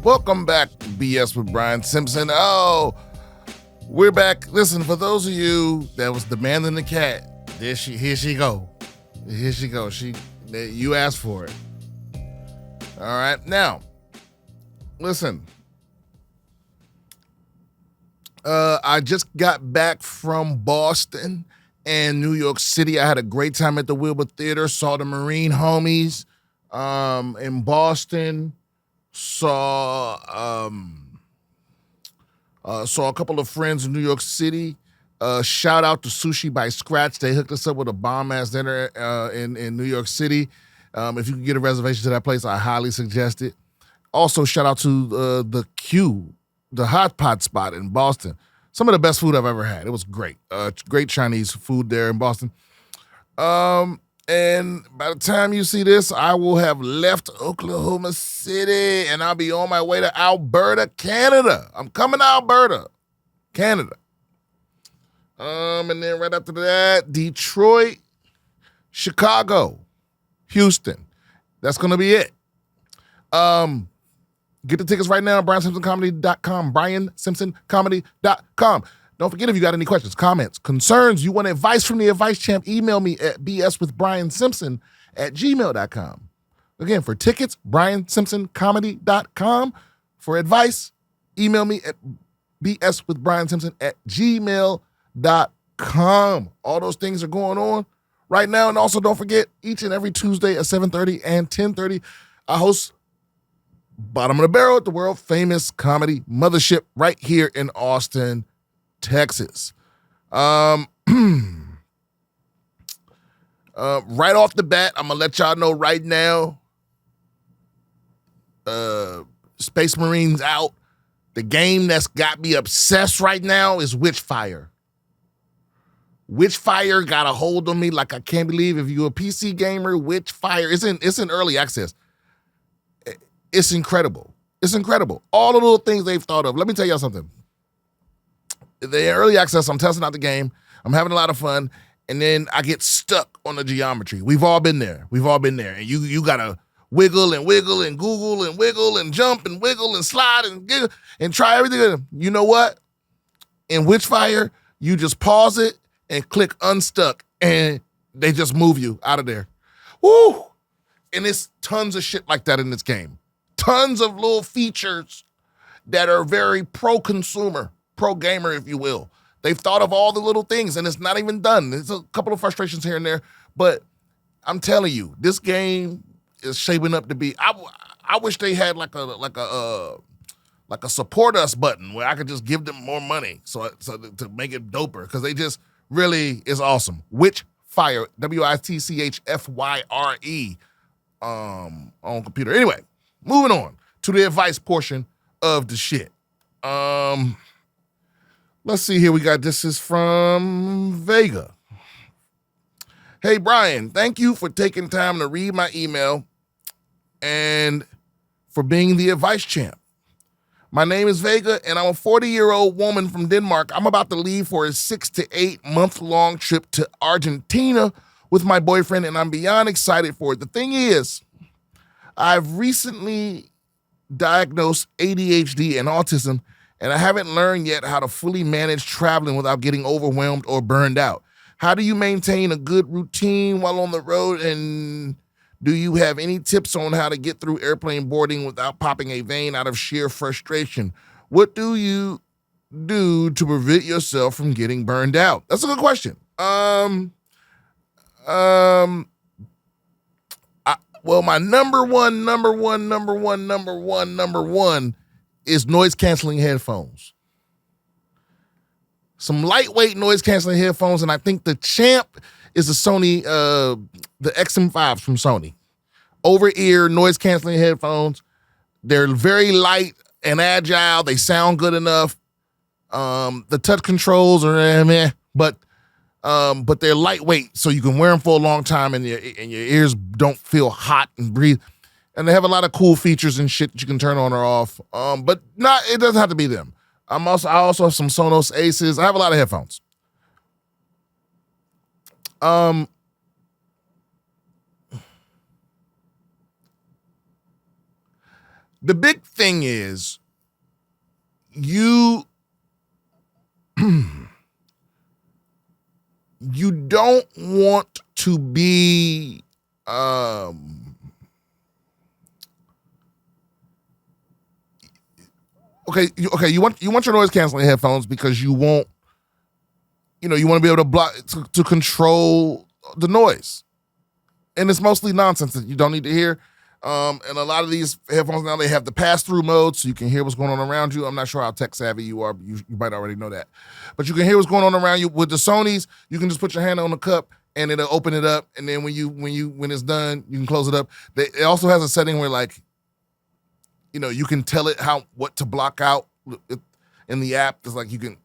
Welcome back to BS with Brian Simpson. Oh, we're back. Listen, for those of you that was demanding the cat, here she go. You asked for it. All right, now, listen. I just got back from Boston and New York City. I had a great time at the Wilbur Theater. Saw the Marine homies in Boston. Saw a couple of friends in New York City. Shout out to Sushi by Scratch. They hooked us up with a bomb-ass dinner in New York City. If you can get a reservation to that place, I highly suggest it. Also, shout out to the Q, the hot pot spot in Boston. Some of the best food I've ever had. It was great. Great Chinese food there in Boston. And by the time you see this, I will have left Oklahoma City and I'll be on my way to Alberta, Canada. I'm coming to Alberta, Canada. And then right after that, Detroit, Chicago, Houston. That's going to be it. Get the tickets right now at BrianSimpsonComedy.com, BrianSimpsonComedy.com. Don't forget, if you got any questions, comments, concerns, you want advice from the advice champ, email me at BSwithBrianSimpson@gmail.com. Again, for tickets, BrianSimpsonComedy.com. For advice, email me at BSwithBrianSimpson@gmail.com. All those things are going on right now. And also, don't forget, each and every Tuesday at 7:30 and 10:30, I host Bottom of the Barrel at the world famous comedy mothership right here in Austin, Texas. Right off the bat, I'm gonna let y'all know right now, Space Marines out. The game that's got me obsessed right now is Witchfire. Witchfire got a hold on me like I can't believe. If you're a PC gamer, Witchfire, it's in early access. It's incredible. It's incredible. All the little things they've thought of. Let me tell y'all something. The early access, I'm testing out the game. I'm having a lot of fun. And then I get stuck on the geometry. We've all been there. And you got to wiggle and Google and wiggle and jump and wiggle and slide and giggle and try everything. You know what? In Witchfire, you just pause it and click unstuck and they just move you out of there. Woo! And there's tons of shit like that in this game. Tons of little features that are very pro-consumer, pro-gamer, if you will. They've thought of all the little things, and it's not even done. There's a couple of frustrations here and there, but I'm telling you, this game is shaping up to be. I wish they had like a support us button where I could just give them more money so to make it doper, because they just really is awesome. Witchfire, WITCHFYRE, on computer. Anyway. Moving on to the advice portion of the shit. Let's see here. This is from Vega. Hey, Brian, thank you for taking time to read my email and for being the advice champ. My name is Vega, and I'm a 40-year-old woman from Denmark. I'm about to leave for a 6 to 8 month-long trip to Argentina with my boyfriend, and I'm beyond excited for it. The thing is, I've recently diagnosed ADHD and autism, and I haven't learned yet how to fully manage traveling without getting overwhelmed or burned out. How do you maintain a good routine while on the road, and do you have any tips on how to get through airplane boarding without popping a vein out of sheer frustration? What do you do to prevent yourself from getting burned out? That's a good question. Well, my number one is noise-canceling headphones. Some lightweight noise-canceling headphones, and I think the champ is the Sony, the XM5s from Sony. Over-ear noise-canceling headphones. They're very light and agile. They sound good enough. The touch controls are meh, but they're lightweight, so you can wear them for a long time, and your ears don't feel hot and breathe. And they have a lot of cool features and shit that you can turn on or off. But it doesn't have to be them. I also have some Sonos Aces. I have a lot of headphones. The big thing is you you don't want to be you want your noise canceling headphones because you won't, you want to be able to block to control the noise. And it's mostly nonsense that you don't need to hear. And a lot of these headphones now, they have the pass-through mode, so you can hear what's going on around you. I'm not sure how tech-savvy you are, but you might already know that. But you can hear what's going on around you. With the Sonys, you can just put your hand on the cup, and it'll open it up, and then when it's done, you can close it up. It also has a setting where, like, you can tell it what to block out in the app. It's like you can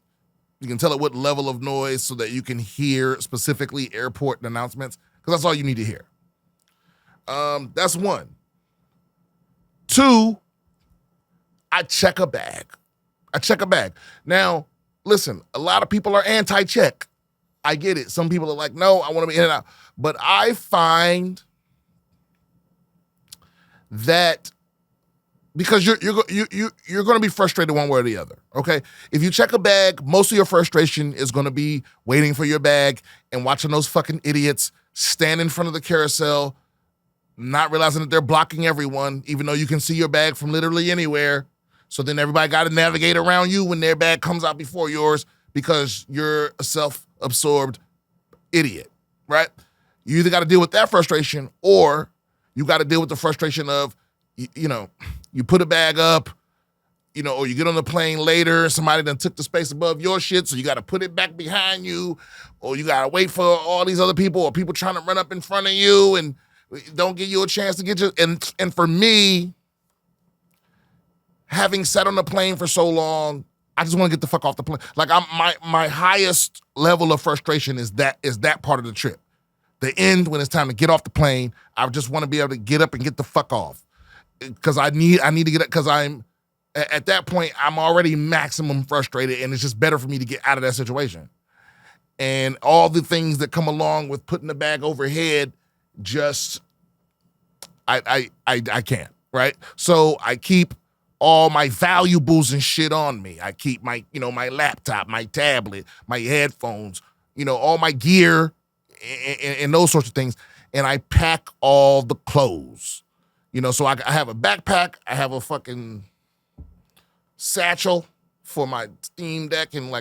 tell it what level of noise so that you can hear specifically airport announcements, because that's all you need to hear. That's one. Two, I check a bag. Now, listen, a lot of people are anti-check. I get it. Some people are like, no, I want to be in and out. But I find that because you're going to be frustrated one way or the other, okay? If you check a bag, most of your frustration is going to be waiting for your bag and watching those fucking idiots stand in front of the carousel, not realizing that they're blocking everyone, even though you can see your bag from literally anywhere. So then everybody got to navigate around you when their bag comes out before yours because you're a self-absorbed idiot, right? You either got to deal with that frustration or you got to deal with the frustration of, you put a bag up, or you get on the plane later, somebody done took the space above your shit, so you got to put it back behind you, or you got to wait for all these other people, or people trying to run up in front of you and don't give you a chance to get you. And for me, having sat on the plane for so long, I just want to get the fuck off the plane. Like my highest level of frustration is that part of the trip. The end, when it's time to get off the plane, I just want to be able to get up and get the fuck off. Because I need to get up, because I'm at that point, I'm already maximum frustrated, and it's just better for me to get out of that situation. And all the things that come along with putting the bag overhead, just I can't, right? So I keep all my valuables and shit on me. I keep my my laptop, my tablet, my headphones, all my gear and those sorts of things. And I pack all the clothes. So I have a backpack, I have a fucking satchel for my Steam Deck and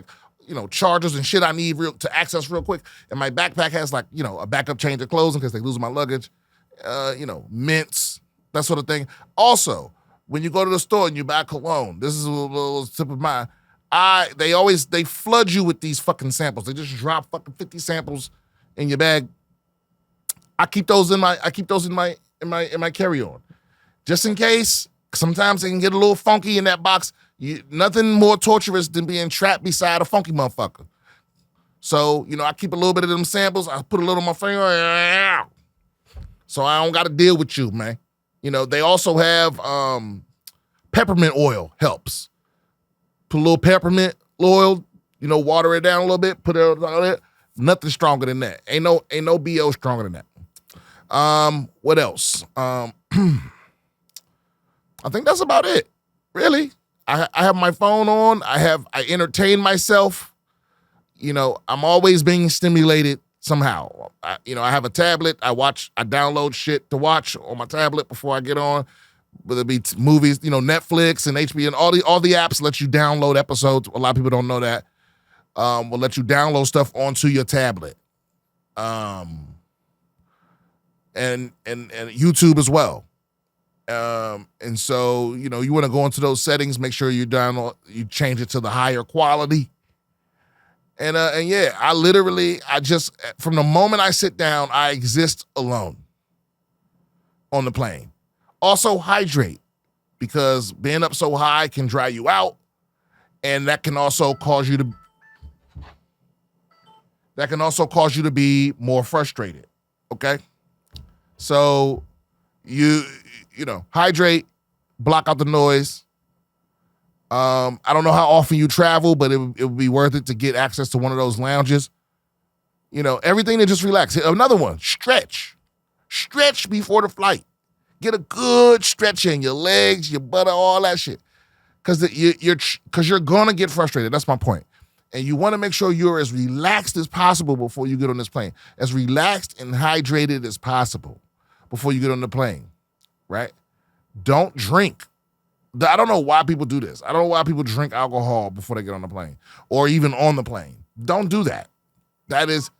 chargers and shit I need to access real quick. And my backpack has a backup change of clothes in case they lose my luggage, mints, that sort of thing. Also, when you go to the store and you buy cologne, this is a little tip of mine. They flood you with these fucking samples. They just drop fucking 50 samples in your bag. I keep those in my carry-on, just in case. Sometimes they can get a little funky in that box. Nothing more torturous than being trapped beside a funky motherfucker. So, I keep a little bit of them samples. I put a little on my finger, so I don't got to deal with you, man. They also have peppermint oil helps. Put a little peppermint oil, water it down a little bit, put it on it. Nothing stronger than that. Ain't no BO stronger than that. What else? I think that's about it, really. I have my phone on. I entertain myself. I'm always being stimulated somehow. I have a tablet. I download shit to watch on my tablet before I get on, whether it be movies, Netflix and HBO and all the apps let you download episodes. A lot of people don't know that. Will let you download stuff onto your tablet. And YouTube as well. And so, you want to go into those settings, make sure you change it to the higher quality. And yeah, I just, from the moment I sit down, I exist alone on the plane. Also hydrate, because being up so high can dry you out. And that can also cause you to be more frustrated. Okay. So you hydrate, block out the noise. I don't know how often you travel, but it would be worth it to get access to one of those lounges. Everything to just relax. Another one, stretch before the flight. Get a good stretch in your legs, your butt, all that shit. Because you're going to get frustrated. That's my point. And you want to make sure you're as relaxed as possible before you get on this plane. As relaxed and hydrated as possible before you get on the plane, right? Don't drink. I don't know why people do this. I don't know why people drink alcohol before they get on the plane or even on the plane. Don't do that. That's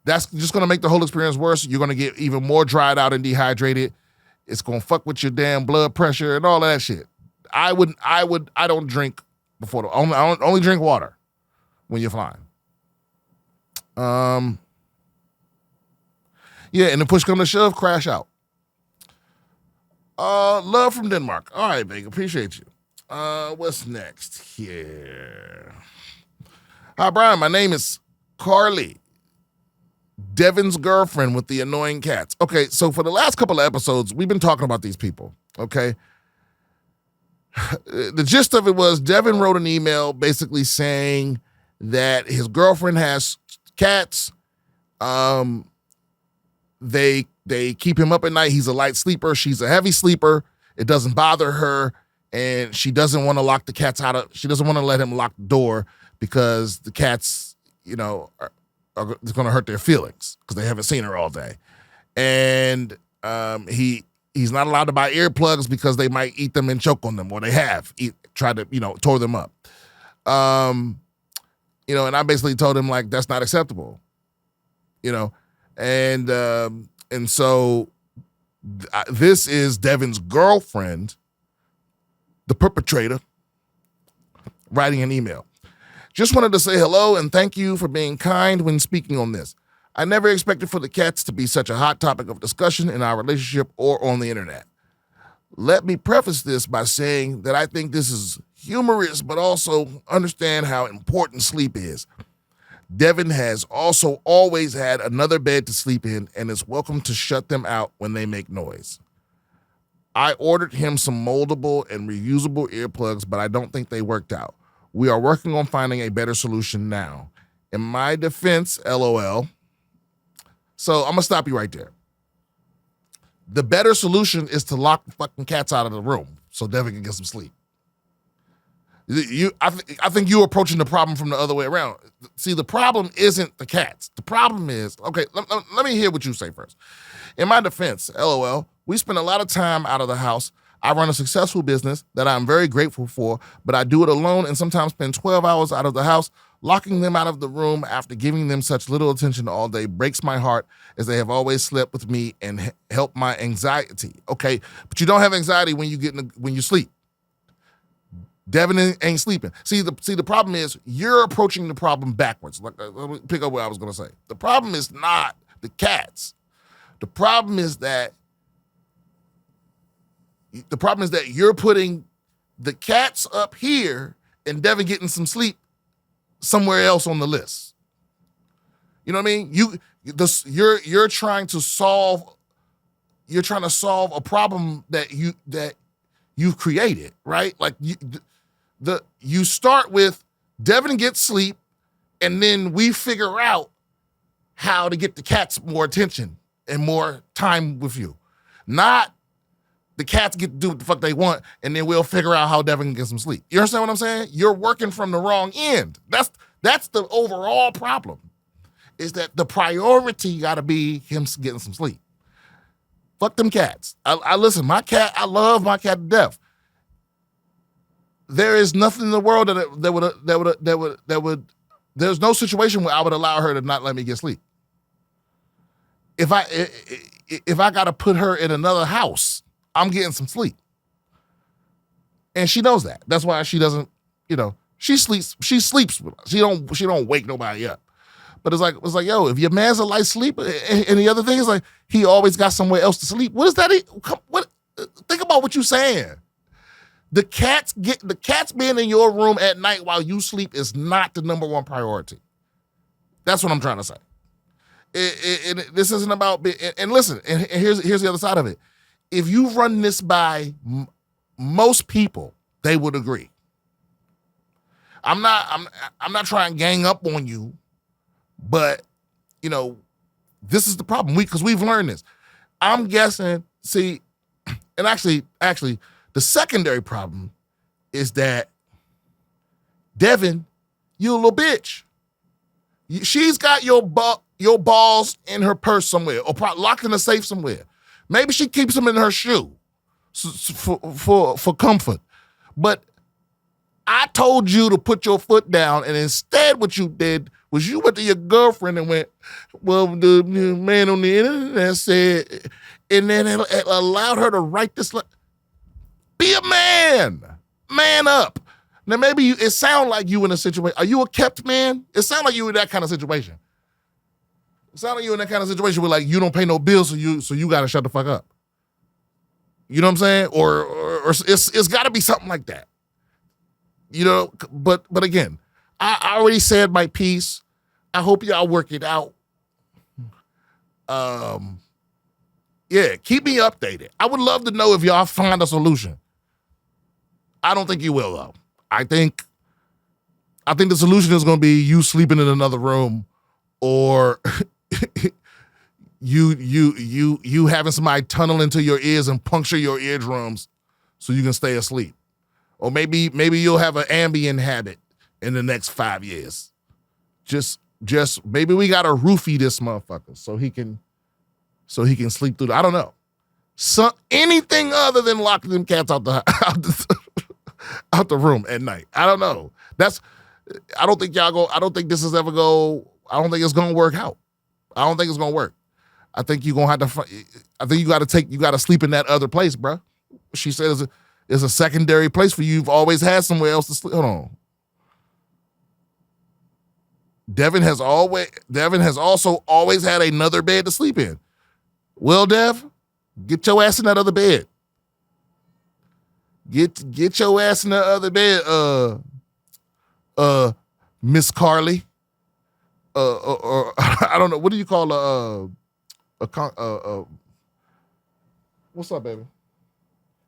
just going to make the whole experience worse. You're going to get even more dried out and dehydrated. It's going to fuck with your damn blood pressure and all of that shit. I don't drink before. I only drink water when you're flying. Yeah, and the push come to shove, crash out. Love from Denmark. All right, Vega, appreciate you. What's next here? Hi, Brian. My name is Carly, Devin's girlfriend with the annoying cats. Okay, so for the last couple of episodes, we've been talking about these people, okay? The gist of it was Devin wrote an email basically saying that his girlfriend has cats. They keep him up at night. He's a light sleeper. She's a heavy sleeper. It doesn't bother her, and she doesn't want to lock the cats out. She doesn't want to let him lock the door because the cats, are going to hurt their feelings because they haven't seen her all day. And he's not allowed to buy earplugs because they might eat them and choke on them, or they have tried to, tore them up. And I basically told him, like, that's not acceptable, and so this is Devin's girlfriend, the perpetrator, writing an email. Just wanted to say hello and thank you for being kind when speaking on this. I never expected for the cats to be such a hot topic of discussion in our relationship or on the internet. Let me preface this by saying that I think this is humorous, but also understand how important sleep is. Devin has also always had another bed to sleep in and is welcome to shut them out when they make noise. I ordered him some moldable and reusable earplugs, but I don't think they worked out. We are working on finding a better solution now. In my defense, LOL. So I'm going to stop you right there. The better solution is to lock the fucking cats out of the room so Devin can get some sleep. I think you're approaching the problem from the other way around. See, the problem isn't the cats. The problem is, okay, let me hear what you say first. In my defense, LOL, we spend a lot of time out of the house. I run a successful business that I'm very grateful for, but I do it alone and sometimes spend 12 hours out of the house. Locking them out of the room after giving them such little attention all day breaks my heart, as they have always slept with me and helped my anxiety. Okay, but you don't have anxiety when you sleep. Devin ain't sleeping. See, the problem is you're approaching the problem backwards. Let me pick up what I was going to say. The problem is not the cats. The problem is that you're putting the cats up here and Devin getting some sleep somewhere else on the list. You know what I mean? You're trying to solve a problem that you've created, right? Like you start with Devin gets sleep, and then we figure out how to get the cats more attention and more time with you. Not the cats get to do what the fuck they want, and then we'll figure out how Devin can get some sleep. You understand what I'm saying? You're working from the wrong end. That's the overall problem, is that the priority got to be him getting some sleep. Fuck them cats. I listen, I love my cat to death. There is nothing in the world that would there's no situation where I would allow her to not let me get sleep. If I got to put her in another house, I'm getting some sleep. And she knows that. That's why she doesn't, she sleeps. She don't wake nobody up. But it's like, yo, if your man's a light sleeper, and the other thing is like, he always got somewhere else to sleep. What is that? Think about what you're saying. The cats being in your room at night while you sleep is not the number one priority. That's what I'm trying to say. This isn't about, and listen, and here's the other side of it. If you run this by most people, they would agree. I'm not trying to gang up on you, but this is the problem. Because we've learned this. I'm guessing. See, And actually, the secondary problem is that Devin, you a little bitch. She's got your balls in her purse somewhere, or probably locked in a safe somewhere. Maybe she keeps them in her shoe for comfort. But I told you to put your foot down, and instead what you did was you went to your girlfriend and went, well, the man on the internet said, and then it allowed her to write this. Be a man. Man up. Now, maybe it sounds like you in a situation. Are you a kept man? It sounds like you in that kind of situation. It sounds like you in that kind of situation where, like, you don't pay no bills, so you got to shut the fuck up. You know what I'm saying? Or it's got to be something like that. You know, but again, I already said my piece. I hope y'all work it out. Yeah, keep me updated. I would love to know if y'all find a solution. I don't think you will, though. I think the solution is going to be you sleeping in another room, or you having somebody tunnel into your ears and puncture your eardrums so you can stay asleep. Or maybe you'll have an Ambien habit in the next 5 years. Just maybe we got to roofie this motherfucker so he can sleep through. I don't know. Anything other than locking them cats out the room at night. I don't know. I don't think this is ever I don't think it's gonna work out. I don't think it's gonna work. I think you're gonna have to. I think you got to sleep in that other place, bro. She says it's a secondary place for you. You've always had somewhere else to sleep. Hold on. Devin has also always had another bed to sleep in. Well, Dev, get your ass in that other bed. Get your ass in that other bed, Miss Carly. Or I don't know. What do you call what's up, baby?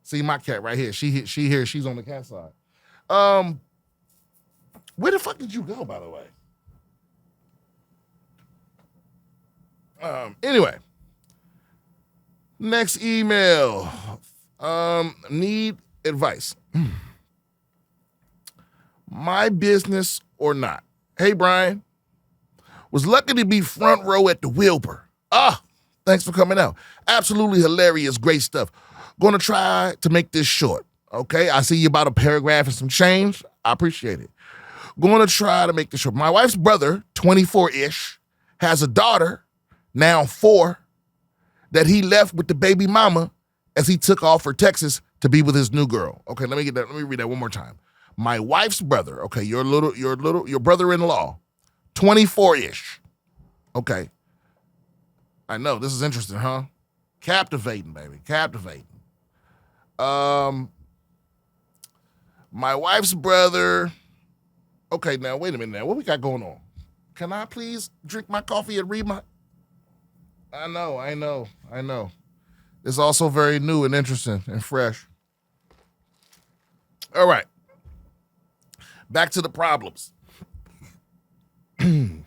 See my cat right here. She here. She's on the cat side. Where the fuck did you go, by the way? Anyway, next email. Need advice. My business or not. Hey, Brian. Was lucky to be front row at the Wilbur. Thanks for coming out. Absolutely hilarious, great stuff. Gonna try to make this short, okay? I see you about a paragraph and some change. I appreciate it. Gonna try to make this short. My wife's brother, 24-ish, has a daughter, now 4, that he left with the baby mama as he took off for Texas to be with his new girl. Okay, let me read that one more time. My wife's brother, okay, your brother-in-law, 24-ish. Okay. I know, this is interesting, huh? Captivating, baby, captivating. My wife's brother. Okay, now, wait a minute now. What we got going on? Can I please drink my coffee and read my... I know. It's also very new and interesting and fresh. All right. Back to the problems. Going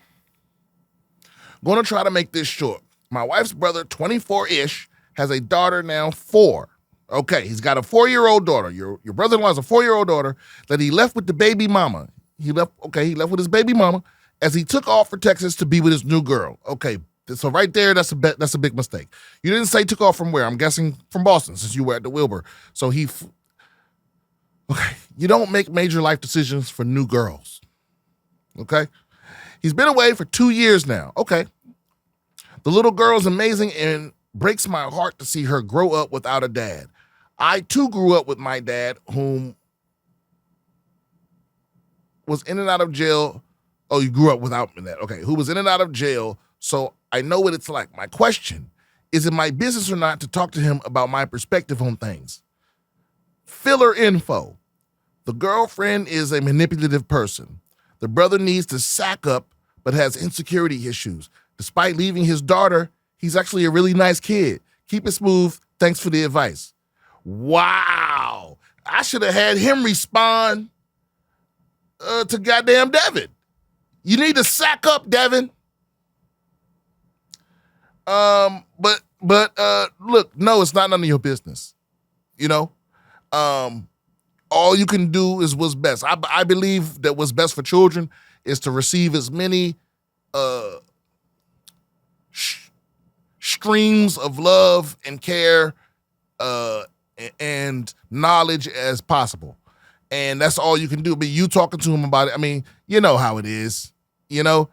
to try to make this short. My wife's brother, 24-ish, has a daughter now 4. Okay, he's got a 4-year-old daughter. Your brother-in-law has a 4-year-old daughter that he left with the baby mama. He left with his baby mama as he took off for Texas to be with his new girl. Okay, so right there, that's a big mistake. You didn't say took off from where? I'm guessing from Boston, since you were at the Wilbur. So you don't make major life decisions for new girls. Okay? He's been away for 2 years now. Okay. The little girl's amazing and breaks my heart to see her grow up without a dad. I, too, grew up with my dad, whom was in and out of jail. Oh, you grew up without that. Okay. Who was in and out of jail, so I know what it's like. My question, is it my business or not to talk to him about my perspective on things? Filler info. The girlfriend is a manipulative person. The brother needs to sack up, but has insecurity issues. Despite leaving his daughter, he's actually a really nice kid. Keep it smooth. Thanks for the advice. Wow. I should have had him respond to goddamn Devin. You need to sack up, Devin. But look, no, it's not none of your business. You know, all you can do is what's best. I believe that what's best for children is to receive as many streams of love and care and knowledge as possible. And that's all you can do. But you talking to him about it, I mean, you know how it is. You know,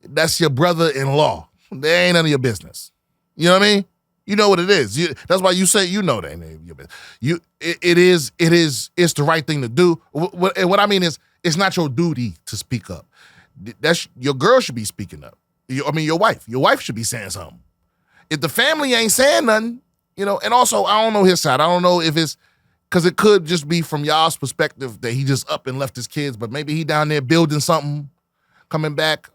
that's your brother-in-law. They ain't none of your business. You know what I mean? You know what it is. That's why you say you know that ain't your business. It's the right thing to do. What I mean is, it's not your duty to speak up. That's your girl should be speaking up. Your wife. Your wife should be saying something. If the family ain't saying nothing, you know, and also I don't know his side. I don't know if it's because it could just be from y'all's perspective that he just up and left his kids, but maybe he down there building something, coming back.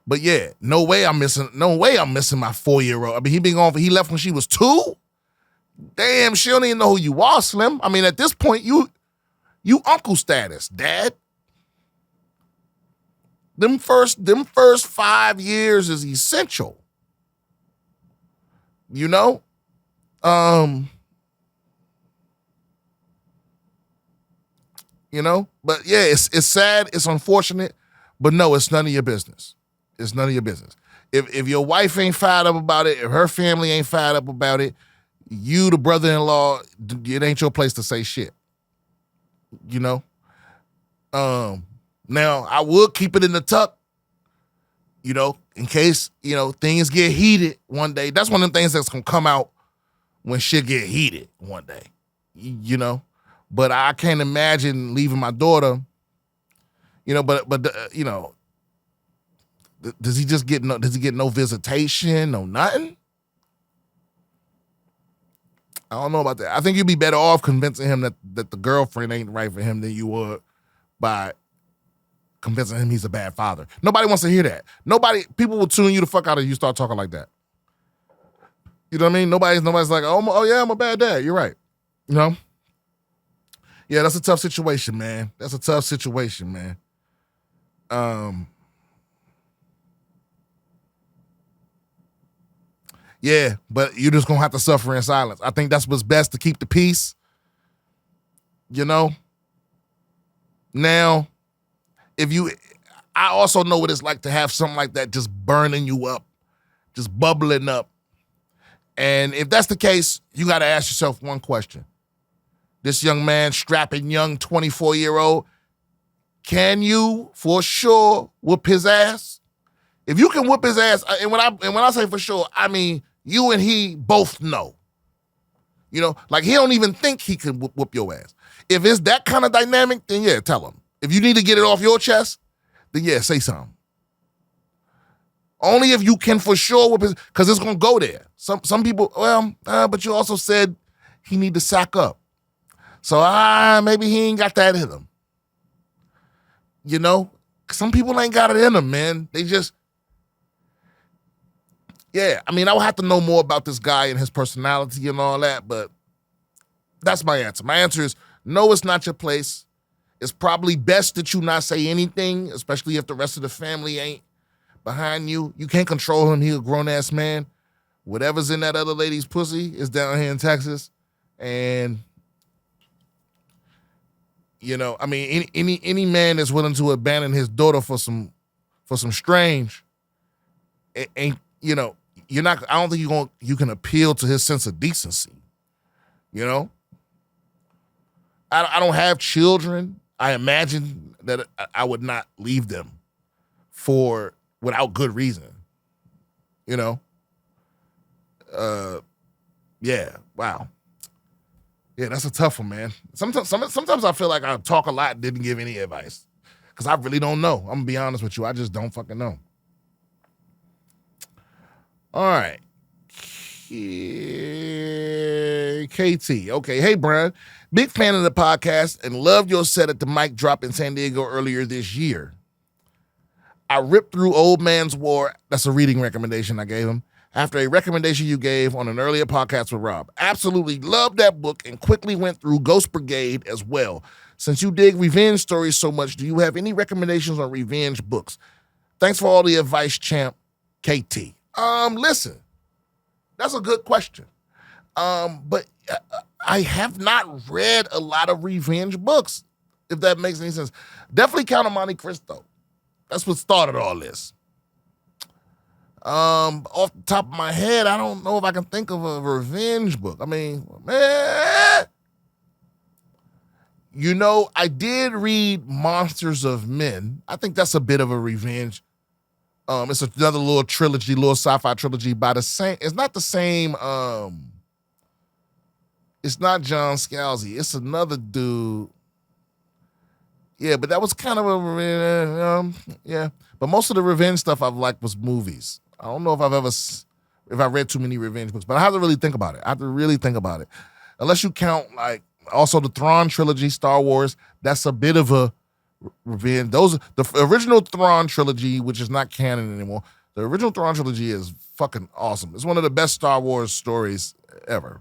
But yeah, no way I'm missing my 4-year-old. I mean, he left when she was 2. Damn, she don't even know who you are, Slim. I mean, at this point, you uncle status, Dad. Them first 5 years is essential. You know? You know? But yeah, it's sad, it's unfortunate, but no, it's none of your business. It's none of your business. If your wife ain't fired up about it, if her family ain't fired up about it, you, the brother-in-law, it ain't your place to say shit. You know? Now, I would keep it in the tuck, you know, in case, you know, things get heated one day. That's one of them things that's going to come out when shit get heated one day, you know? But I can't imagine leaving my daughter, you know, but you know, does he get no visitation, no nothing? I don't know about that. I think you'd be better off convincing him that the girlfriend ain't right for him than you would by convincing him he's a bad father. Nobody wants to hear that. People will tune you the fuck out if you start talking like that. You know what I mean? Nobody's like, oh yeah, I'm a bad dad. You're right. You know? Yeah, that's a tough situation, man. That's a tough situation, man. Yeah, but you're just gonna have to suffer in silence. I think that's what's best, to keep the peace. You know? Now, I also know what it's like to have something like that just burning you up, just bubbling up. And if that's the case, you gotta ask yourself one question. This young man, strapping young 24-year-old, can you for sure whoop his ass? If you can whoop his ass, and when I say for sure, I mean you and he both know. You know, like he don't even think he can whoop your ass. If it's that kind of dynamic, then yeah, tell him. If you need to get it off your chest, then yeah, say something. Only if you can for sure whoop his, because it's gonna go there. Some people, but you also said he need to sack up. So maybe he ain't got that in him. You know, some people ain't got it in them, man. They just, yeah. I mean, I would have to know more about this guy and his personality and all that, but that's my answer. My answer is no, it's not your place. It's probably best that you not say anything, especially if the rest of the family ain't behind you. You can't control him. He's a grown-ass man. Whatever's in that other lady's pussy is down here in Texas. And, you know, I mean, any man that's willing to abandon his daughter for some strange, ain't, you know, you're not, I don't think you can appeal to his sense of decency. You know? I don't have children. I imagine that I would not leave them without good reason. You know? Yeah, wow. Yeah, that's a tough one, man. Sometimes I feel like I talk a lot and didn't give any advice. Because I really don't know. I'm going to be honest with you. I just don't fucking know. All right. KT. Okay. Hey, Brian. Big fan of the podcast and loved your set at the mic drop in San Diego earlier this year. I ripped through Old Man's War. That's a reading recommendation I gave him. After a recommendation you gave on an earlier podcast with Rob. Absolutely loved that book and quickly went through Ghost Brigade as well. Since you dig revenge stories so much, do you have any recommendations on revenge books? Thanks for all the advice, champ. KT. Listen, that's a good question. But I have not read a lot of revenge books, if that makes any sense. Definitely Count of Monte Cristo. That's what started all this. Off the top of my head, I don't know if I can think of a revenge book. I mean, man, you know, I did read Monsters of Men. I think that's a bit of a revenge. It's another little trilogy, little sci-fi trilogy by the same. It's not the same. It's not John Scalzi. It's another dude. Yeah, but that was kind of a yeah. But most of the revenge stuff I've liked was movies. I don't know if I read too many revenge books, but I have to really think about it. Unless you count like also the Thrawn trilogy, Star Wars. That's a bit of a revenge. The original Thrawn trilogy, which is not canon anymore. The original Thrawn trilogy is fucking awesome. It's one of the best Star Wars stories ever.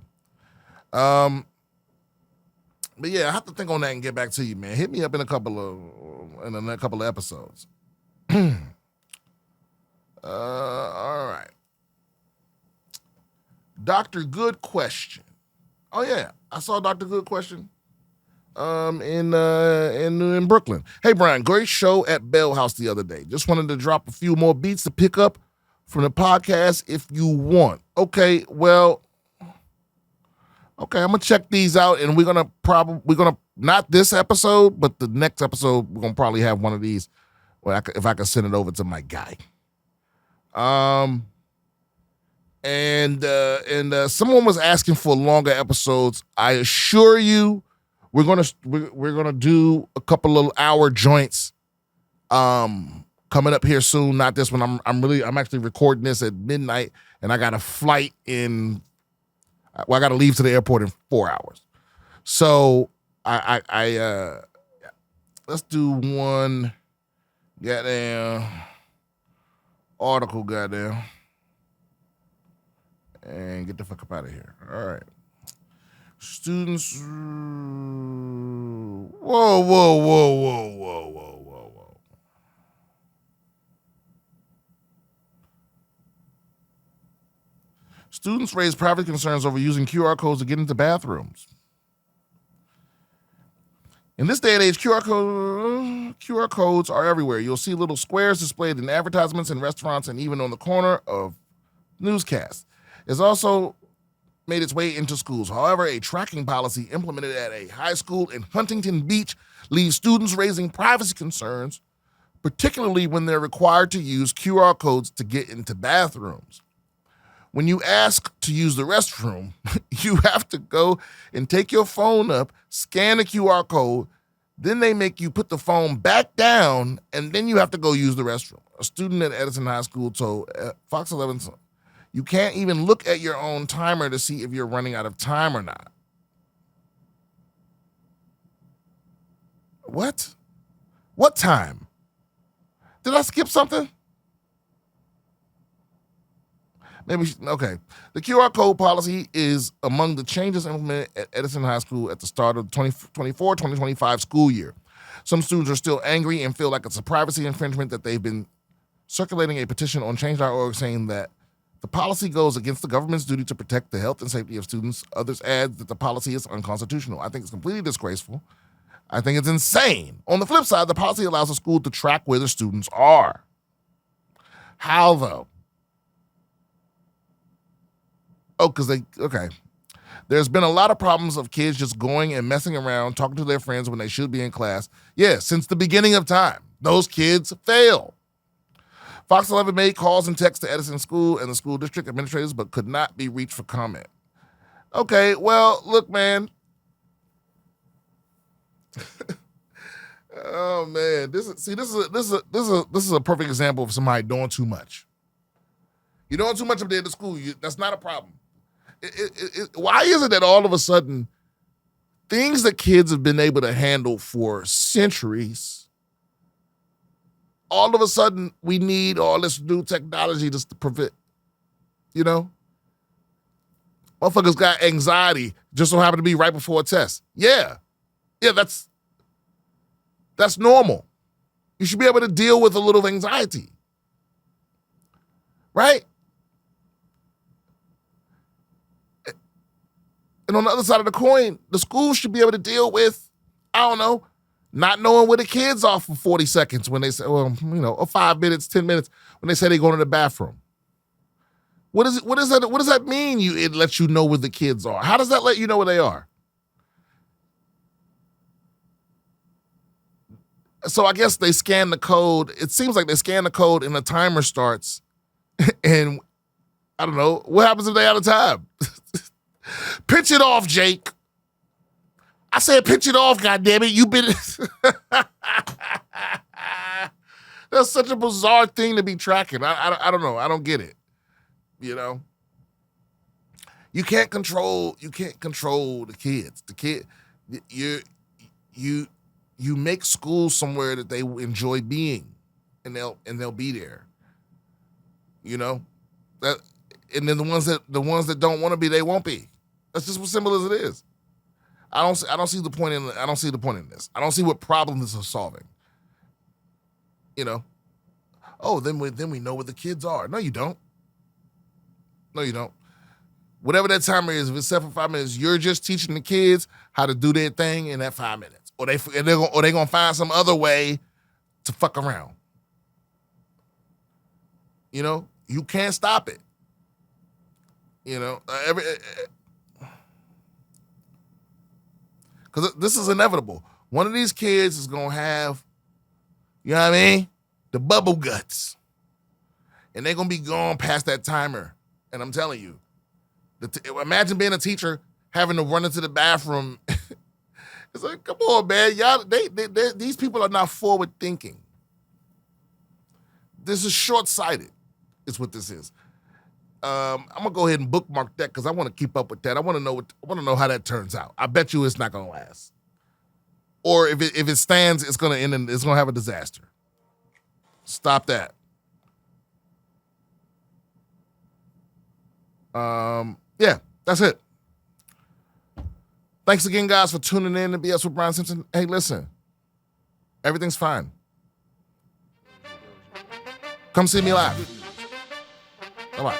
But yeah, I have to think on that and get back to you, man. Hit me up in a couple of episodes. All right. Dr. Good Question. Oh yeah, I saw Dr. Good Question. In Brooklyn. Hey Brian, great show at Bell House the other day. Just wanted to drop a few more beats to pick up from the podcast if you want. Okay, I'm gonna check these out, and we're gonna not this episode, but the next episode we're gonna probably have one of these. If I can send it over to my guy. And someone was asking for longer episodes. I assure you, we're gonna do a couple of hour joints. Coming up here soon. Not this one. I'm actually recording this at midnight, and I got a flight in. Well, I got to leave to the airport in 4 hours. So I let's do one goddamn article, goddamn, and get the fuck up out of here. All right. Students. Whoa. Students raise private concerns over using QR codes to get into bathrooms. In this day and age, QR codes are everywhere. You'll see little squares displayed in advertisements in restaurants and even on the corner of newscasts. It's also made its way into schools. However, a tracking policy implemented at a high school in Huntington Beach leaves students raising privacy concerns, particularly when they're required to use QR codes to get into bathrooms. When you ask to use the restroom, you have to go and take your phone up, scan the QR code, then they make you put the phone back down, and then you have to go use the restroom. A student at Edison High School told Fox 11, you can't even look at your own timer to see if you're running out of time or not. What? What time? Did I skip something? Okay. The QR code policy is among the changes implemented at Edison High School at the start of the 2024-2025 school year. Some students are still angry and feel like it's a privacy infringement that they've been circulating a petition on change.org saying that the policy goes against the government's duty to protect the health and safety of students. Others add that the policy is unconstitutional. I think it's completely disgraceful. I think it's insane. On the flip side, the policy allows the school to track where the students are. How, though? Okay. There's been a lot of problems of kids just going and messing around, talking to their friends when they should be in class. Yeah, since the beginning of time. Those kids fail. Fox 11 made calls and texts to Edison School and the school district administrators, but could not be reached for comment. Okay, well, look, man. Oh man, this is a perfect example of somebody doing too much. You're doing too much up there at the school. That's not a problem. Why is it that all of a sudden things that kids have been able to handle for centuries, all of a sudden we need all this new technology just to prevent, Motherfuckers got anxiety just so happen to be right before a test. Yeah, that's normal. You should be able to deal with a little anxiety, right? And on the other side of the coin, the school should be able to deal with, I don't know, not knowing where the kids are for 40 seconds when they say, well, or 5 minutes, 10 minutes when they say they go to the bathroom. What does that mean? It lets you know where the kids are. How does that let you know where they are? So I guess they scan the code. It seems like they scan the code and the timer starts. And I don't know, what happens if they out of time? Pitch it off, Jake. I said pitch it off, goddammit. You've been... That's such a bizarre thing to be tracking. I don't know. I don't get it. You can't control the kids. You make school somewhere that they enjoy being, and they'll be there. That, and then the ones that don't want to be, they won't be. That's just as simple as it is. I don't see the point in this. I don't see what problem this is solving. Oh, then we know where the kids are. No, you don't. No, you don't. Whatever that timer is, if it's set for 5 minutes, you're just teaching the kids how to do their thing in that 5 minutes, or they're gonna find some other way to fuck around. You can't stop it. Because this is inevitable. One of these kids is gonna have, the bubble guts, and they're gonna be gone past that timer. And I'm telling you, imagine being a teacher having to run into the bathroom. It's like, come on, man, y'all. These people are not forward thinking. This is short-sighted. Is what this is. I'm gonna go ahead and bookmark that because I want to keep up with that. I want to know how that turns out. I bet you it's not gonna last. Or if it stands, it's gonna end and it's gonna have a disaster. Stop that. Yeah, that's it. Thanks again, guys, for tuning in to BS with Brian Simpson. Hey, listen, everything's fine. Come see me live. Bye-bye.